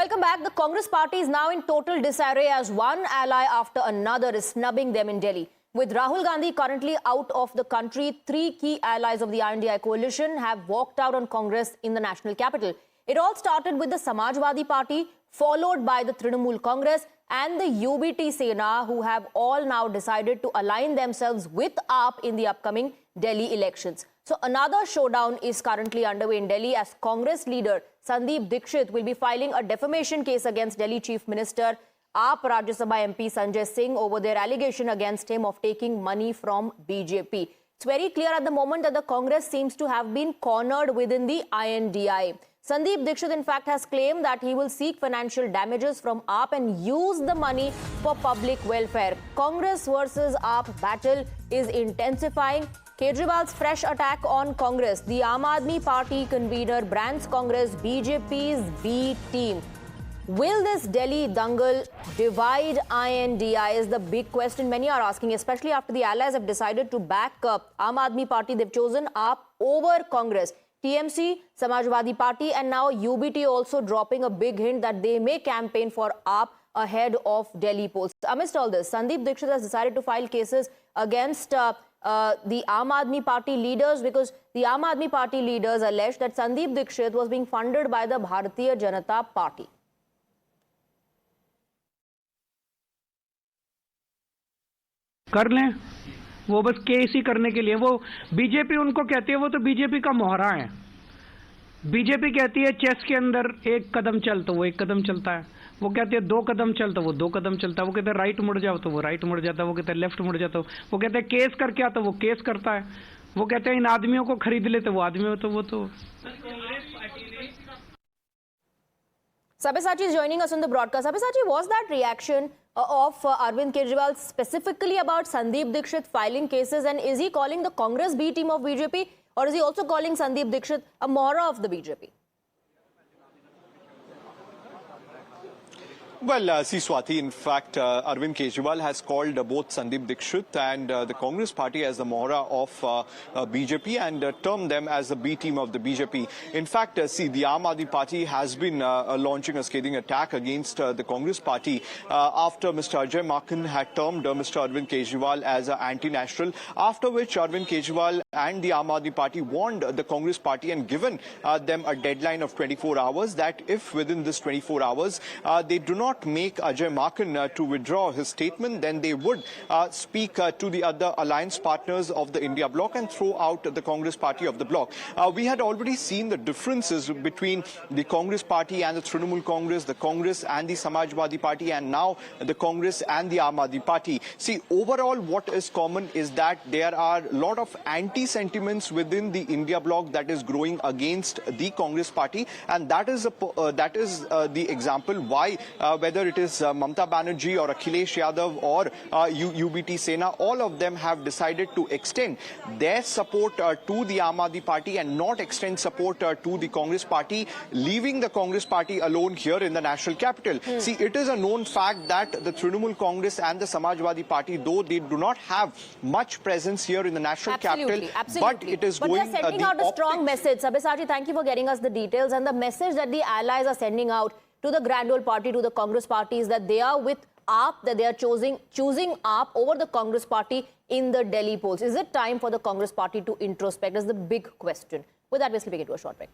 Welcome back. The Congress party is now in total disarray as one ally after another is snubbing them in Delhi. With Rahul Gandhi currently out of the country, three key allies of the INDI coalition have walked out on Congress in the national capital. It all started with the Samajwadi Party, followed by the Trinamool Congress and the UBT Sena, who have all now decided to align themselves with AAP in the upcoming Delhi elections. So another showdown is currently underway in Delhi as Congress leader Sandeep Dixit will be filing a defamation case against Delhi Chief Minister AAP Rajya Sabha MP Sanjay Singh over their allegation against him of taking money from BJP. It's very clear at the moment that the Congress seems to have been cornered within the INDI. Sandeep Dixit, in fact, has claimed that he will seek financial damages from AAP and use the money for public welfare. Congress versus AAP battle is intensifying. Kejriwal's fresh attack on Congress. The Aam Aadmi Party convener brands Congress BJP's B team. Will this Delhi dangle divide INDI is the big question many are asking, especially after the allies have decided to back up Aam Aadmi Party. They've chosen AAP over Congress. TMC, Samajwadi Party and now UBT also dropping a big hint that they may campaign for AAP ahead of Delhi polls. Amidst all this, Sandeep Dixit has decided to file cases against the Aam Aadmi Party leaders because the Aam Aadmi Party leaders allege that Sandeep Dixit was being funded by the Bharatiya Janata Party. कर लें वो बस case ही करने के लिए वो BJP उनको कहती है वो तो बीजेपी का मोहरा है। बीजेपी कहती है चेस के अंदर एक कदम चल तो वो एक कदम चलता है, वो कहते हैं दो कदम चल तो वो दो कदम चलता है, वो कहते हैं राइट मुड़ जाओ तो वो राइट मुड़ जाता है, वो कहते हैं लेफ्ट मुड़ जाता है, वो कहते हैं केस करके आता तो वो केस करता है, वो कहते हैं इन आदमियों को खरीद ले तो वो आदमी तो वो तो। Sabyasachi is joining us on the broadcast. Sabyasachi, was that reaction of Arvind Kejriwal specifically about Sandeep Dixit filing cases, and is he calling the Congress B team of BJP or is he also calling Sandeep Dixit a mohra of the BJP? Well, see, Swati, in fact, Arvind Kejriwal has called both Sandeep Dixit and the Congress party as the mohra of BJP and termed them as the B team of the BJP. In fact, see, the Aam Aadmi Party has been launching a scathing attack against the Congress party after Mr. Ajay Maken had termed Mr. Arvind Kejriwal as anti-national, after which Arvind Kejriwal and the Aam Aadmi Party warned the Congress party and given them a deadline of 24 hours that if within this 24 hours they do not make Ajay Maken to withdraw his statement, then they would speak to the other alliance partners of the India bloc and throw out the Congress party of the bloc. We had already seen the differences between the Congress party and the Trinamool Congress, the Congress and the Samajwadi Party, and now the Congress and the Aam Aadmi Party. See, overall what is common is that there are a lot of anti-sentiments within the India bloc that is growing against the Congress party, and that is the example why whether it is Mamata Banerjee or Akhilesh Yadav or UBT Sena, all of them have decided to extend their support to the Aam Aadmi Party and not extend support to the Congress party, leaving the Congress party alone here in the national capital. See, it is a known fact that the Trinamool Congress and the Samajwadi Party, though they do not have much presence here in the national capital, but it is going they're sending out a strong message. Sabyasachi, thank you for getting us the details, and the message that the allies are sending out to the Grand Old Party, to the Congress party, is that they are with AAP, that they are choosing AAP over the Congress party in the Delhi polls. Is it time for the Congress party to introspect? That's the big question. With that, we'll begin to a short break.